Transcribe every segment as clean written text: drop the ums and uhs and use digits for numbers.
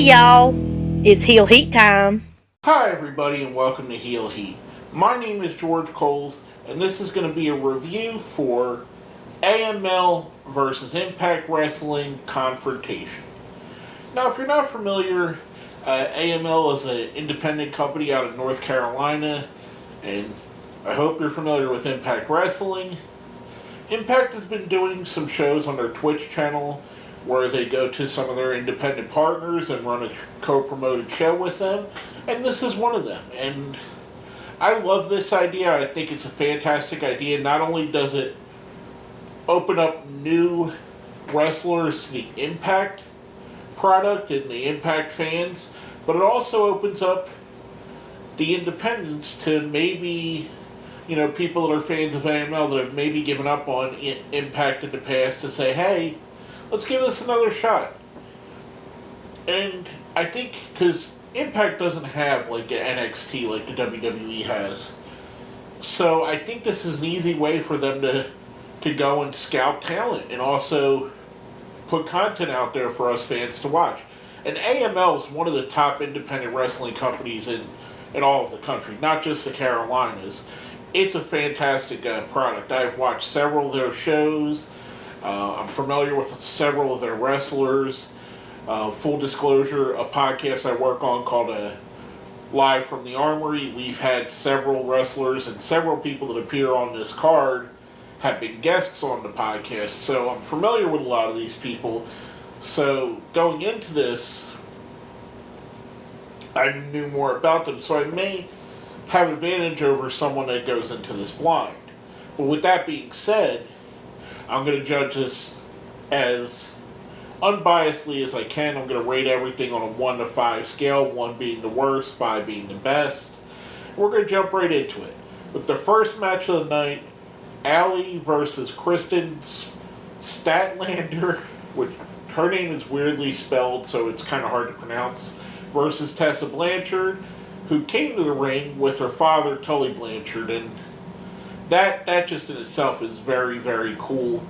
y'all, it's Heel Heat time. Hi everybody and welcome to Heel Heat. My name is George Coles and this is going to be a review for AML Vs Impact Wrestling Confrontation. Now if you're not familiar, AML is an independent company out of North Carolina, and I hope you're familiar with Impact Wrestling. Impact has been doing some shows on their Twitch channel where they go to some of their independent partners and run a co-promoted show with them, and this is one of them. And I love this idea. I think it's a fantastic idea. Not only does it open up new wrestlers to the Impact product and the Impact fans, but it also opens up the independents to maybe, people that are fans of AML that have maybe given up on Impact in the past to say, hey, let's give this another shot. And I think because Impact doesn't have like an NXT like the WWE has, so I think this is an easy way for them to go and scout talent and also put content out there for us fans to watch. And AML is one of the top independent wrestling companies in all of the country, not just the Carolinas. It's a fantastic product. I've watched several of their shows. I'm familiar with several of their wrestlers. Full disclosure, a podcast I work on called Live from the Armory. We've had several wrestlers and several people that appear on this card have been guests on the podcast, so I'm familiar with a lot of these people. So going into this, I knew more about them, so I may have advantage over someone that goes into this blind. But with that being said, I'm going to judge this as unbiasedly as I can. I'm going to rate everything on a 1 to 5 scale, 1 being the worst, 5 being the best. We're going to jump right into it. With the first match of the night, Allie versus Kristen Stadtlander, which her name is weirdly spelled, so it's kind of hard to pronounce, versus Tessa Blanchard, who came to the ring with her father, Tully Blanchard, and that just in itself is very, very cool.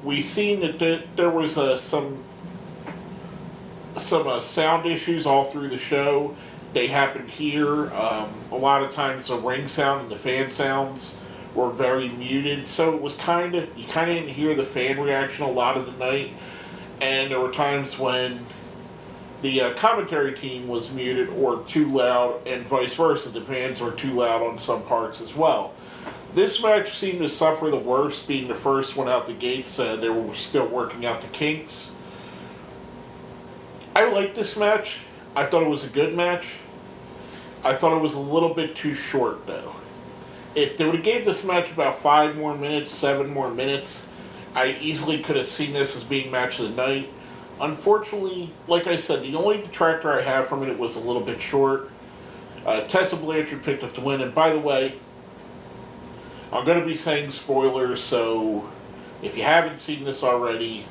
We've seen that there was some sound issues all through the show. They happened here. A lot of times the ring sound and the fan sounds were very muted, so it was you kind of didn't hear the fan reaction a lot of the night. And there were times when the commentary team was muted or too loud, and vice versa. The fans were too loud on some parts as well. This match seemed to suffer the worst, being the first one out the gates. They were still working out the kinks. I liked this match. I thought it was a good match. I thought it was a little bit too short, though. If they would have gave this match about 5 more minutes, 7 more minutes, I easily could have seen this as being match of the night. Unfortunately, like I said, the only detractor I have from it was a little bit short. Tessa Blanchard picked up the win, and by the way, I'm going to be saying spoilers, so if you haven't seen this already,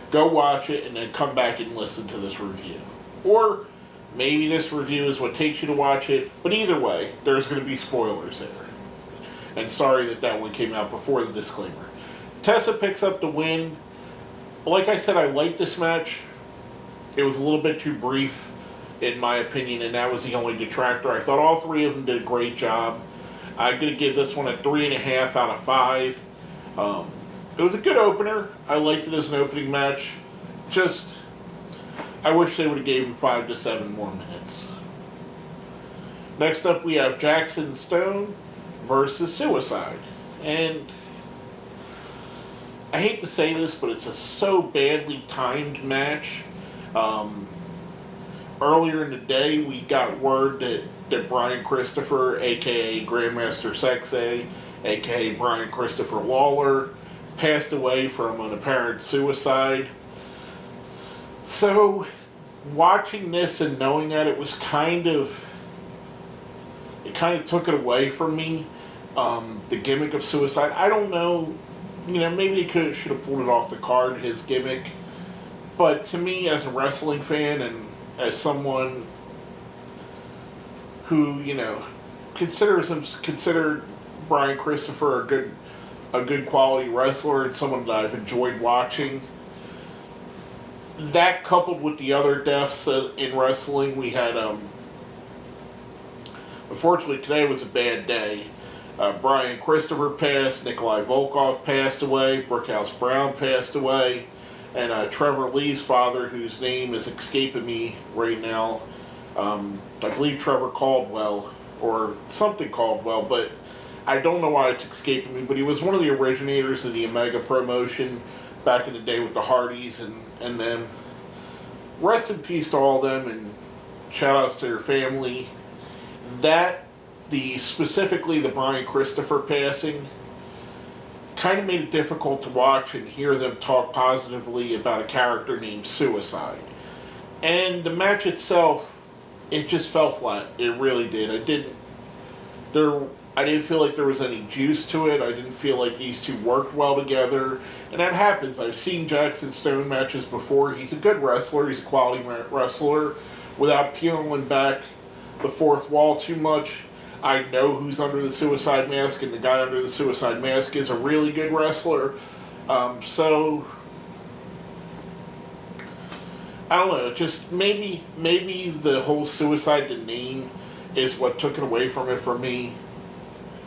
go watch it and then come back and listen to this review. Or maybe this review is what takes you to watch it, but either way, there's going to be spoilers there. And sorry that one came out before the disclaimer. Tessa picks up the win. Like I said, I liked this match. It was a little bit too brief, in my opinion, and that was the only detractor. I thought all 3 of them did a great job. I'm going to give this one a 3.5 out of 5. It was a good opener. I liked it as an opening match. Just, I wish they would have gave him 5 to 7 more minutes. Next up, we have Jaxon Stone versus Suicide. And I hate to say this, but it's a so badly timed match. Earlier in the day, we got word that Brian Christopher, a.k.a. Grandmaster Sexay, a.k.a. Brian Christopher Lawler, passed away from an apparent suicide. So, watching this and knowing that, it kind of took it away from me. The gimmick of suicide, I don't know, maybe they should have pulled it off the card, his gimmick. But to me, as a wrestling fan and as someone who, considered Brian Christopher a good quality wrestler and someone that I've enjoyed watching, that coupled with the other deaths in wrestling, we had, unfortunately today was a bad day. Brian Christopher passed, Nikolai Volkov passed away, Brookhouse Brown passed away, and Trevor Lee's father, whose name is escaping me right now, I believe Trevor Caldwell, or something Caldwell, but I don't know why it's escaping me, but he was one of the originators of the Omega promotion back in the day with the Hardys and them. Rest in peace to all of them, and shout outs to their family. Specifically the Brian Christopher passing kind of made it difficult to watch and hear them talk positively about a character named Suicide. And the match itself, it just fell flat. It really did. I didn't feel like there was any juice to it. I didn't feel like these two worked well together. And that happens. I've seen Jaxon Stone matches before. He's a good wrestler. He's a quality wrestler without peeling back the fourth wall too much. I know who's under the Suicide Mask, and the guy under the Suicide Mask is a really good wrestler. So, I don't know. Just maybe the whole Suicide to name is what took it away from it for me.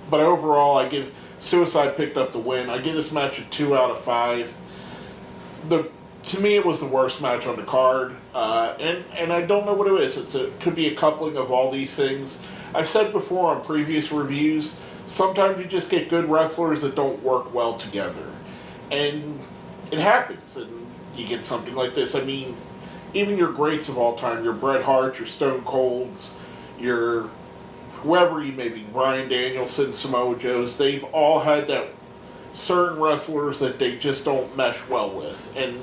But overall, I give Suicide picked up the win. I give this match a 2 out of 5. To me, it was the worst match on the card, and I don't know what it is. It could be a coupling of all these things. I've said before on previous reviews, sometimes you just get good wrestlers that don't work well together, and it happens, and you get something like this. I mean, even your greats of all time, your Bret Harts, your Stone Colds, your whoever you may be, Bryan Danielson, Samoa Joes, they've all had that certain wrestlers that they just don't mesh well with, and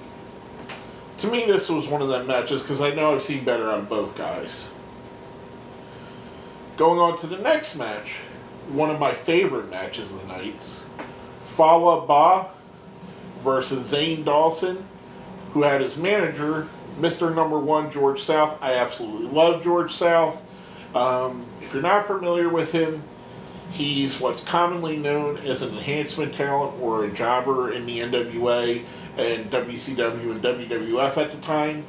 to me, this was one of them matches because I know I've seen better out of both guys. Going on to the next match, one of my favorite matches of the night, Fallah Bahh versus Zane Dawson, who had his manager, Mr. Number One, George South. I absolutely love George South. If you're not familiar with him, he's what's commonly known as an enhancement talent or a jobber in the NWA and WCW and WWF at the time.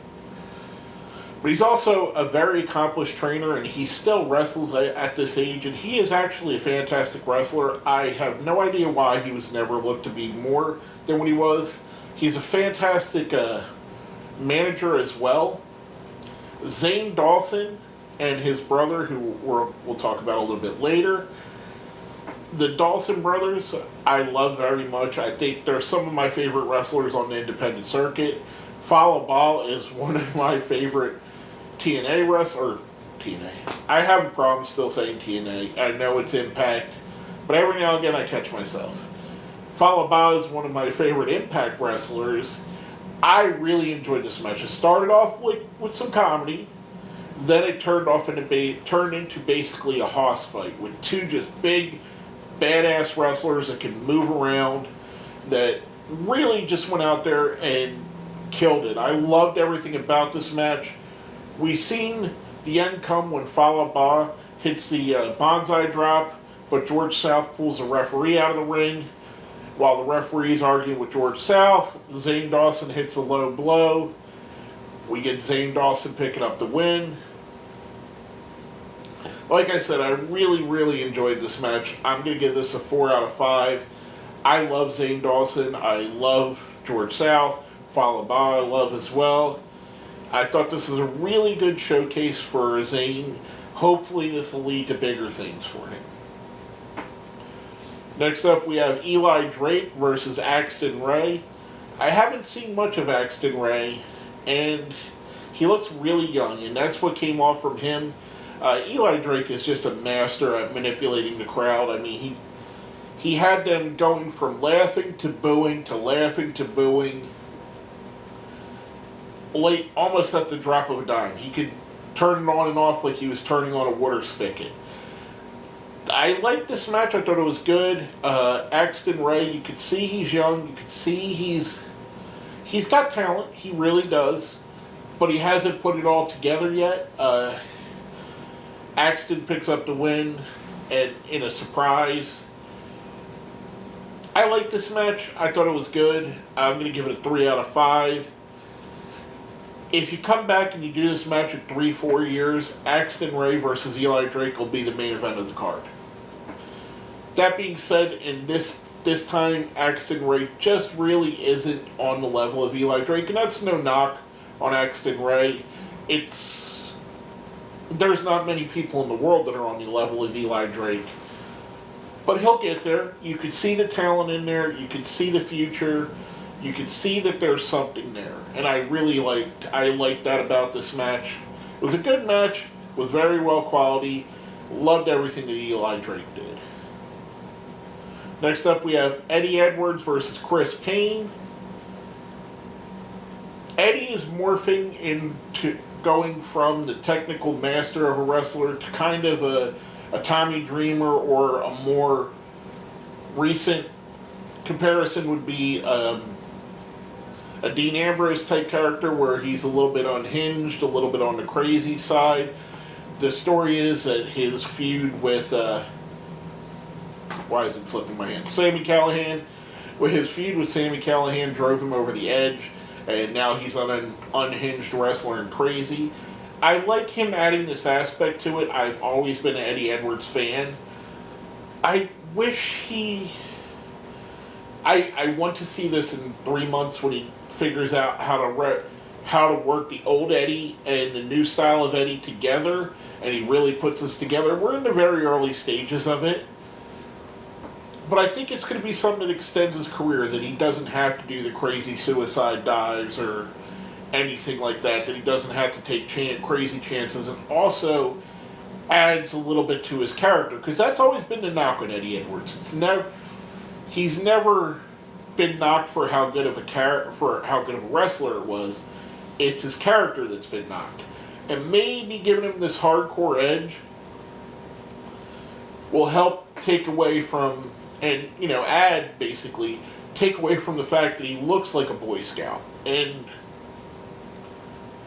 But he's also a very accomplished trainer, and he still wrestles at this age, and he is actually a fantastic wrestler. I have no idea why he was never looked to be more than what he was. He's a fantastic manager as well. Zane Dawson and his brother, who we'll talk about a little bit later, the Dawson brothers, I love very much. I think they're some of my favorite wrestlers on the independent circuit. Fallah Bahh is one of my favorite TNA wrestlers. TNA. I have a problem still saying TNA. I know it's Impact, but every now and again I catch myself. Fallah Bahh is one of my favorite Impact wrestlers. I really enjoyed this match. It started off with some comedy. Then it turned into basically a hoss fight with two just big, badass wrestlers that can move around, that really just went out there and killed it. I loved everything about this match. We seen the end come when Fallah Bahh hits the bonsai drop, but George South pulls the referee out of the ring. While the referee is arguing with George South, Zane Dawson hits a low blow. We get Zane Dawson picking up the win. Like I said, I really, really enjoyed this match. I'm going to give this a 4 out of 5. I love Zane Dawson. I love George South. Fallah Bahh I love as well. I thought this was a really good showcase for Zane. Hopefully this will lead to bigger things for him. Next up we have Eli Drake versus Axton Ray. I haven't seen much of Axton Ray, and he looks really young, and that's what came off from him. Eli Drake is just a master at manipulating the crowd. I mean, he had them going from laughing to booing to laughing to booing, like almost at the drop of a dime. He could turn it on and off like he was turning on a water spigot. I liked this match. I thought it was good. Axton Ray, you could see he's young. You could see he's got talent. He really does. But he hasn't put it all together yet. Axton picks up the win in a surprise. I liked this match. I thought it was good. I'm going to give it a 3 out of 5. if you come back and you do this match in 3-4 years, Axton Ray versus Eli Drake will be the main event of the card. That being said, in this time, Axton Ray just really isn't on the level of Eli Drake, and that's no knock on Axton Ray. There's not many people in the world that are on the level of Eli Drake. But he'll get there. You can see the talent in there. You can see the future. You can see that there's something there. And I liked that about this match. It was a good match. It was very well quality. Loved everything that Eli Drake did. Next up, we have Eddie Edwards versus Chris Payne. Eddie is morphing into going from the technical master of a wrestler to kind of a Tommy Dreamer, or a more recent comparison would be a Dean Ambrose type character, where he's a little bit unhinged, a little bit on the crazy side. The story is that his feud with why is it slipping my hand? Sami Callihan. With his feud with Sami Callihan drove him over the edge, and now he's an unhinged wrestler and crazy. I like him adding this aspect to it. I've always been an Eddie Edwards fan. I wish I want to see this in 3 months when he figures out how to work the old Eddie and the new style of Eddie together, and he really puts this together. We're in the very early stages of it. But I think it's going to be something that extends his career, that he doesn't have to do the crazy suicide dives or anything like that he doesn't have to take crazy chances, and also adds a little bit to his character, because that's always been the knock on Eddie Edwards. He's never been knocked for how good of a wrestler it was. It's his character that's been knocked, and maybe giving him this hardcore edge will help take away from, and take away from the fact that he looks like a Boy Scout. And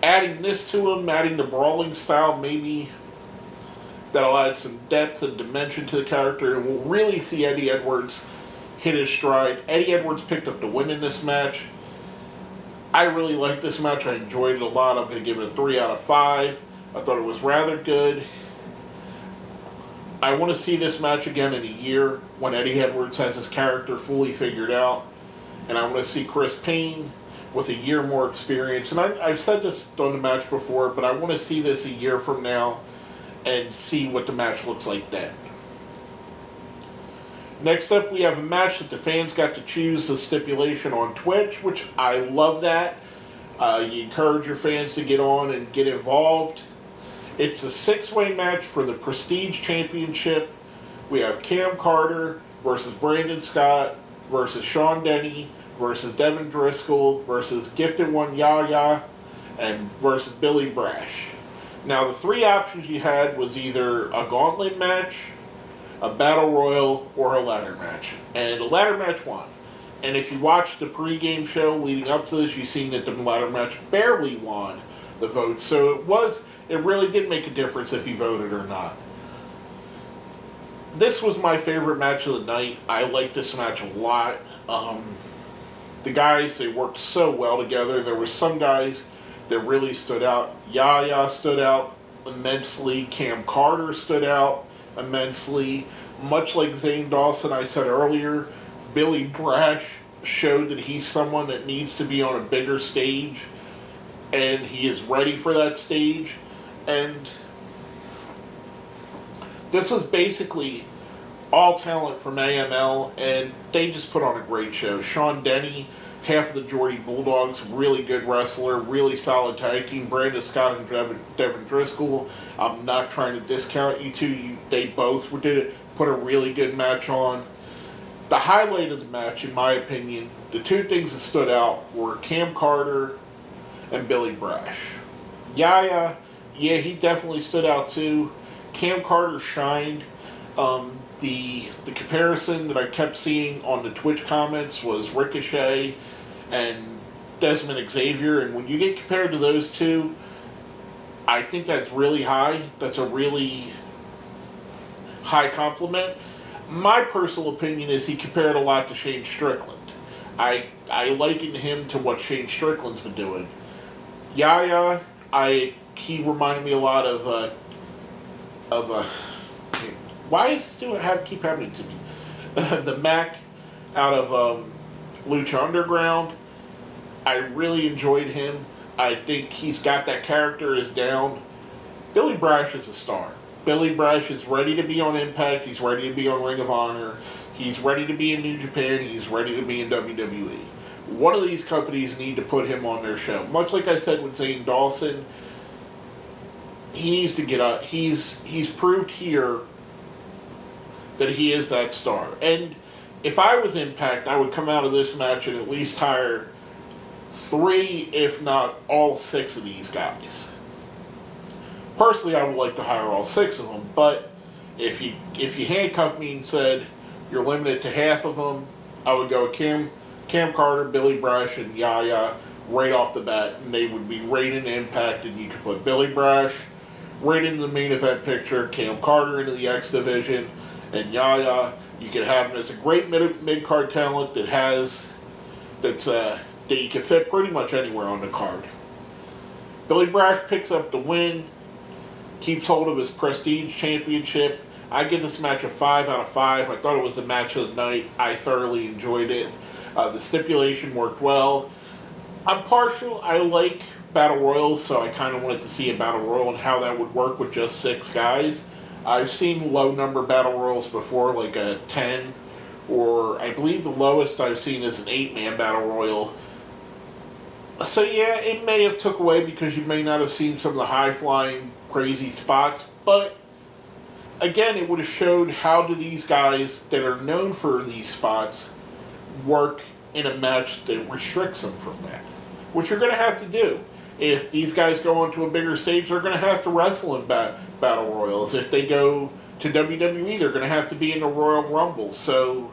adding this to him, adding the brawling style, maybe that'll add some depth and dimension to the character, and we'll really see Eddie Edwards hit his stride. Eddie Edwards picked up the win in this match. I really liked this match. I enjoyed it a lot. I'm going to give it a 3 out of 5. I thought it was rather good. I want to see this match again in a year when Eddie Edwards has his character fully figured out. And I want to see Chris Payne with a year more experience. And I've said this on the match before, but I want to see this a year from now and see what the match looks like then. Next up, we have a match that the fans got to choose the stipulation on Twitch, which I love that. You encourage your fans to get on and get involved. It's a 6-way match for the Prestige Championship. We have Cam Carter versus Brandon Scott versus Sean Denny versus Devin Driscoll versus Gifted One Yahya and versus Billy Brash. Now, the 3 options you had was either a gauntlet match, a battle royal, or a ladder match. And the ladder match won. And if you watched the pregame show leading up to this, you've seen that the ladder match barely won the vote. So it really did make a difference if you voted or not. This was my favorite match of the night. I liked this match a lot. The guys, they worked so well together. There were some guys that really stood out. Yahya stood out immensely. Cam Carter stood out immensely. Much like Zane Dawson, I said earlier, Billy Brash showed that he's someone that needs to be on a bigger stage, and he is ready for that stage. And this was basically all talent from AML, and they just put on a great show. Sean Denny, half of the Geordie Bulldogs, really good wrestler, really solid tag team. Brandon Scott and Devin Driscoll, I'm not trying to discount you two. They both did put a really good match on. The highlight of the match, in my opinion, the 2 things that stood out were Cam Carter and Billy Brash. Yahya, yeah, he definitely stood out too. Cam Carter shined. The comparison that I kept seeing on the Twitch comments was Ricochet and Desmond Xavier, and when you get compared to those two, I think that's really high. That's a really high compliment. My personal opinion is he compared a lot to Shane Strickland. I liken him to what Shane Strickland's been doing. Yahya, he reminded me a lot of why is this keep happening to me? The Mac out of Lucha Underground. I really enjoyed him. I think he's got that character is down. Billy Brash is a star. Billy Brash is ready to be on Impact. He's ready to be on Ring of Honor. He's ready to be in New Japan. He's ready to be in WWE. One of these companies need to put him on their show. Much like I said with Zane Dawson, he needs to get up. He's proved here that he is that star. And if I was Impact, I would come out of this match and at least hire 3, if not all 6 of these guys. Personally, I would like to hire all 6 of them, but if you handcuffed me and said you're limited to half of them, I would go Cam Carter, Billy Brash, and Yahya right off the bat, and they would be right in Impact, and you could put Billy Brash right into the main event picture, Cam Carter into the X Division, and Yahya, you could have him as a great mid-card talent that you can fit pretty much anywhere on the card. Billy Brash picks up the win, keeps hold of his Prestige Championship. I give this match a 5 out of 5. I thought it was the match of the night. I thoroughly enjoyed it. The stipulation worked well. I'm partial. I like Battle Royals, so I kind of wanted to see a Battle Royal and how that would work with just 6 guys. I've seen low number Battle Royals before, like a 10, or I believe the lowest I've seen is an 8-man Battle Royal. So yeah, it may have took away because you may not have seen some of the high-flying, crazy spots, but again, it would have showed how do these guys that are known for these spots work in a match that restricts them from that, which you're going to have to do. If these guys go onto a bigger stage, they're going to have to wrestle in Battle Royals. If they go to WWE, they're going to have to be in the Royal Rumble. So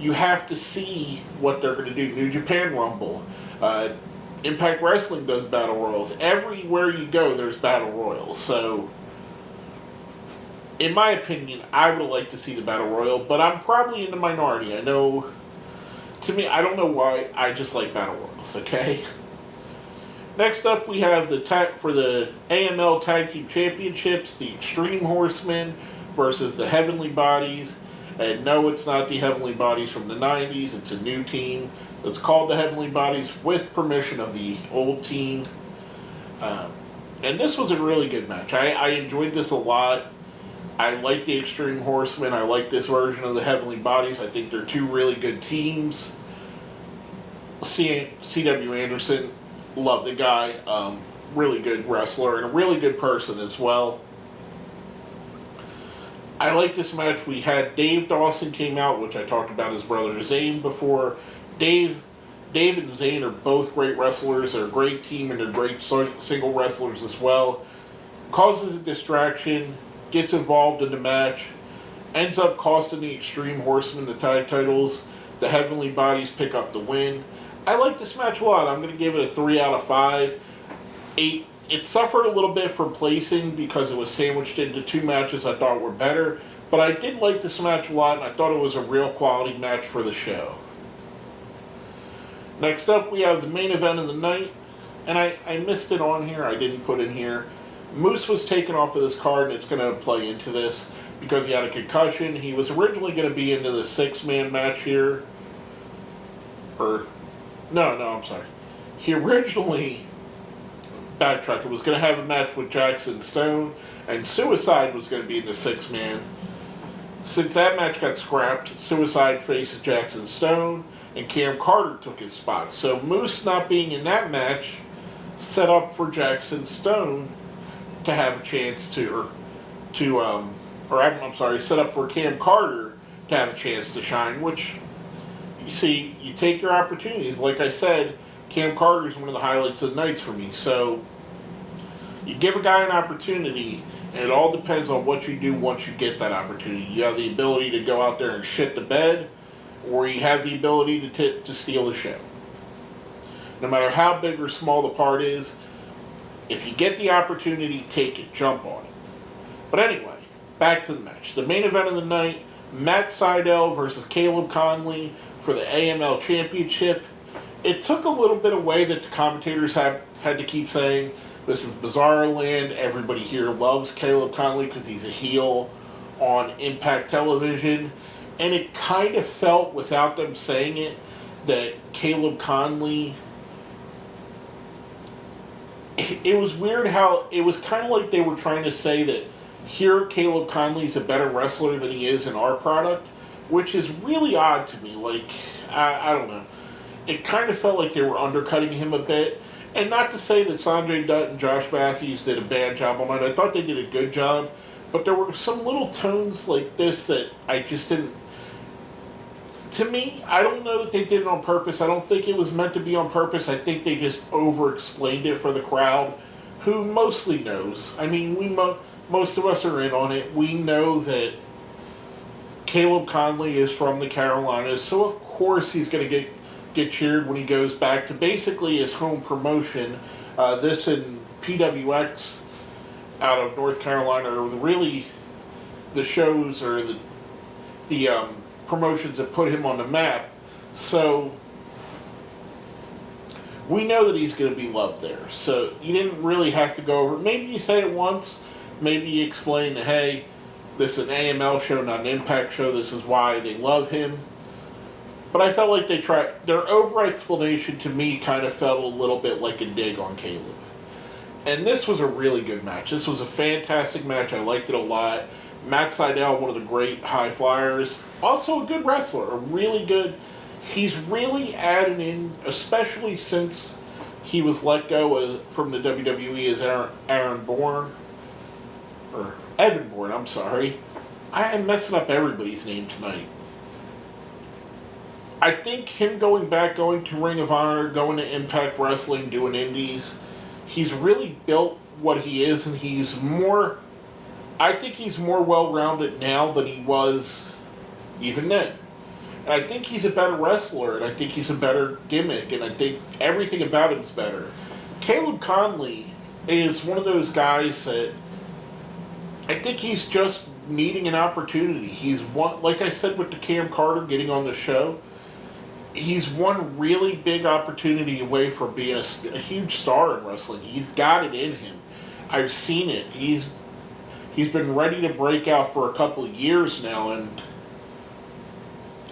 you have to see what they're going to do. New Japan Rumble. Impact Wrestling does Battle Royals. Everywhere you go, there's Battle Royals. So, in my opinion, I would like to see the Battle Royal, but I'm probably in the minority. I know, to me, I don't know why, I just like Battle Royals, okay? Next up, we have for the AML Tag Team Championships, the Extreme Horsemen versus the Heavenly Bodies. And no, it's not the Heavenly Bodies from the 90s. It's a new team that's called the Heavenly Bodies with permission of the old team. And this was a really good match. I enjoyed this a lot. I like the Extreme Horsemen. I like this version of the Heavenly Bodies. I think they're 2 really good teams. C.W. Anderson, love the guy. Really good wrestler and a really good person as well. I like this match. We had Dave Dawson came out, which I talked about his brother Zane before. Dave and Zane are both great wrestlers. They're a great team and they're great single wrestlers as well. Causes a distraction, gets involved in the match, ends up costing the Extreme Horsemen the tag titles. The Heavenly Bodies pick up the win. I like this match a lot. I'm going to give it a 3 out of 5. It suffered a little bit from placing because it was sandwiched into 2 matches I thought were better. But I did like this match a lot, and I thought it was a real quality match for the show. Next up, we have the main event of the night. And I missed it on here. I didn't put in here. Moose was taken off of this card, and it's going to play into this because he had a concussion. He was originally going to be into the 6-man match here. I'm sorry. He originally... backtrack. It was going to have a match with Jaxon Stone, and Suicide was going to be in the 6-man. Since that match got scrapped, Suicide faces Jaxon Stone, and Cam Carter took his spot. So Moose not being in that match set up for Jaxon Stone to have a chance set up for Cam Carter to have a chance to shine, which, you see, you take your opportunities. Like I said, Cam Carter is one of the highlights of the nights for me. So you give a guy an opportunity, and it all depends on what you do once you get that opportunity. You have the ability to go out there and shit the bed, or you have the ability to steal the show. No matter how big or small the part is, if you get the opportunity, take it, jump on it. But anyway, back to the match. The main event of the night, Matt Sydal versus Caleb Konley for the AML Championship. It took a little bit away that the commentators had to keep saying, this is Bizarro Land, everybody here loves Caleb Konley because he's a heel on Impact Television. And it kind of felt, without them saying it, that Caleb Konley... It was weird how it was kind of like they were trying to say that here Caleb Konley's a better wrestler than he is in our product, which is really odd to me. Like, I don't know. It kind of felt like they were undercutting him a bit. And not to say that Sanjay Dutt and Josh Matthews did a bad job on it. I thought they did a good job. But there were some little tones like this that I just didn't... To me, I don't know that they did it on purpose. I don't think it was meant to be on purpose. I think they just over-explained it for the crowd, who mostly knows. I mean, most of us are in on it. We know that Caleb Konley is from the Carolinas, so of course he's going to get cheered when he goes back to basically his home promotion. This and PWX out of North Carolina are really the shows or the promotions that put him on the map. So we know that he's going to be loved there. So you didn't really have to go over. Maybe you say it once. Maybe you explain that, hey, this is an AML show, not an Impact show. This is why they love him. But I felt like their over-explanation to me kind of felt a little bit like a dig on Caleb. And this was a really good match. This was a fantastic match. I liked it a lot. Matt Sydal, one of the great high flyers. Also a good wrestler. A really good... He's really added in, especially since he was let go from the WWE as Aaron Bourne. Or Evan Bourne, I'm sorry. I am messing up everybody's name tonight. I think him going to Ring of Honor, going to Impact Wrestling, doing indies, he's really built what he is, and he's more... I think he's more well-rounded now than he was even then. And I think he's a better wrestler, and I think he's a better gimmick, and I think everything about him's better. Caleb Konley is one of those guys that I think he's just needing an opportunity. He's one, like I said with the Cam Carter getting on the show, he's one really big opportunity away from being a huge star in wrestling. He's got it in him. I've seen it. He's been ready to break out for a couple of years now, and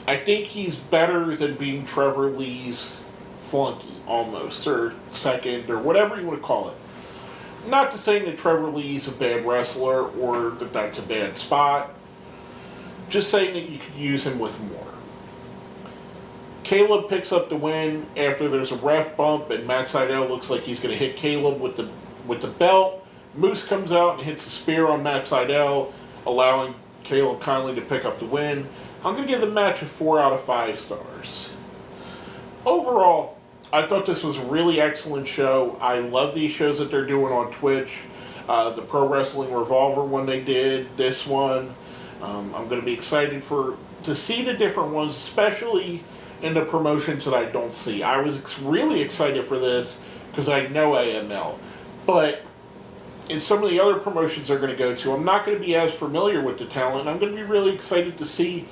I think he's better than being Trevor Lee's flunky, almost, or second, or whatever you want to call it. Not to say that Trevor Lee's a bad wrestler, or that that's a bad spot. Just saying that you could use him with more. Caleb picks up the win after there's a ref bump, and Matt Sydal looks like he's going to hit Caleb with the belt. Moose comes out and hits a spear on Matt Sydal, allowing Caleb Konley to pick up the win. I'm going to give the match a 4 out of 5 stars. Overall, I thought this was a really excellent show. I love these shows that they're doing on Twitch. The Pro Wrestling Revolver one they did, this one. I'm going to be excited to see the different ones, especially in the promotions that I don't see. I was really excited for this because I know AML. But in some of the other promotions they're going to go to, I'm not going to be as familiar with the talent. I'm going to be really excited to see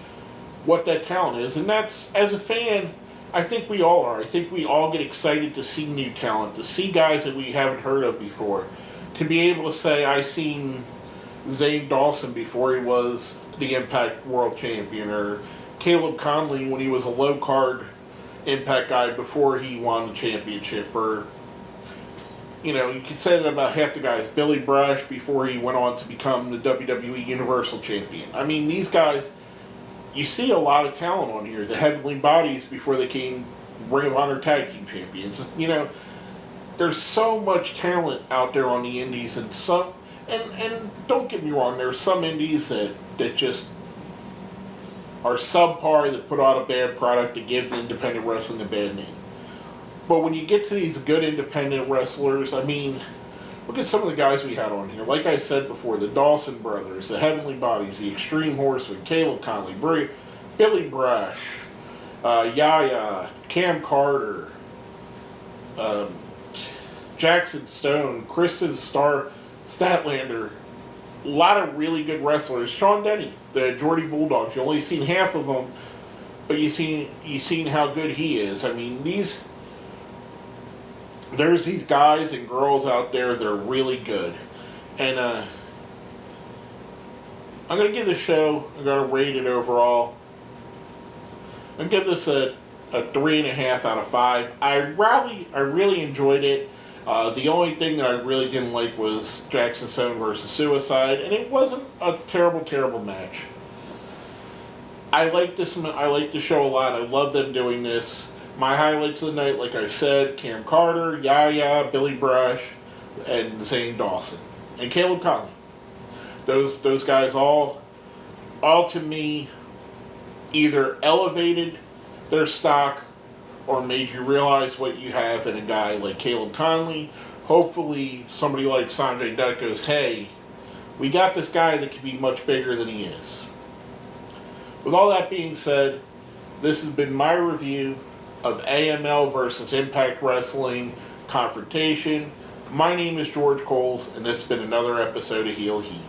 what that talent is. And that's, as a fan, I think we all are. I think we all get excited to see new talent, to see guys that we haven't heard of before. To be able to say, I seen Zane Dawson before he was the Impact World Champion, or Caleb Konley when he was a low-card Impact guy before he won the championship, or, you know, you could say that about half the guys. Billy Brash before he went on to become the WWE Universal Champion. I mean, these guys, you see a lot of talent on here. The Heavenly Bodies before they came Ring of Honor Tag Team Champions. You know, there's so much talent out there on the indies, and and don't get me wrong, there are some indies that just are subpar, that put out a bad product to give independent wrestling a bad name. But when you get to these good independent wrestlers, I mean, look at some of the guys we had on here. Like I said before, the Dawson brothers, the Heavenly Bodies, the Extreme Horsemen, Caleb Konley, Billy Brash, Yahya, Cam Carter, Jaxon Stone, Kristen Stadtlander. A lot of really good wrestlers. Sean Denny, the Geordie Bulldogs. You only seen half of them, but you seen how good he is. I mean, these there's these guys and girls out there that are really good. And I'm going to give the show, I'm going to rate it overall. I'm going to give this a 3.5 out of 5. I really enjoyed it. The only thing that I really didn't like was Jaxon Stone versus Suicide, and it wasn't a terrible match. I like this. I like the show a lot. I love them doing this. My highlights of the night, like I said, Cam Carter, Yahya, Billy Brash, and Zane Dawson, and Caleb Konley. Those guys all to me either elevated their stock or made you realize what you have in a guy like Caleb Konley. Hopefully somebody like Sanjay Dutt goes, hey, we got this guy that can be much bigger than he is. With all that being said, this has been my review of AML versus Impact Wrestling Confrontation. My name is George Coles, and this has been another episode of Heel Heat.